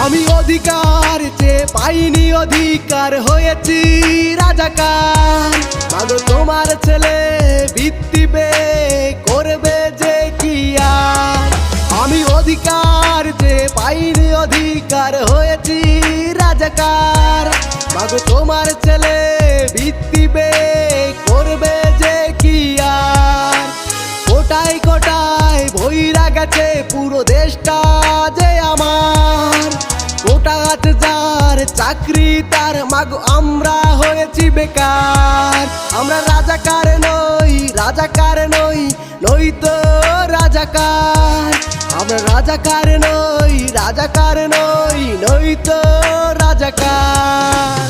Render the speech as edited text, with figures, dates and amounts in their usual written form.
আমি অধিকার যে পাইনি অধিকার হয়েছি রাজাকার। মাগো তোমার ছেলে ভিত্তি বে করবে যে কি আর। আমি অধিকার যে পাইনি অধিকার হয়েছি রাজাকার। মাগো তোমার ছেলে ভিত্তি বে করবে যে কি আর। কোটায় কোটায় ভইরা গেছে পুরো দেশটা যে আমার। কোটা আছে যার চাকরি তার, মাগো আমরা হয়েছি বেকার। আমরা রাজাকার নই, রাজাকার নই, নই তো রাজাকার। আমরা রাজাকার নই, রাজাকার নই, নই তো রাজাকার।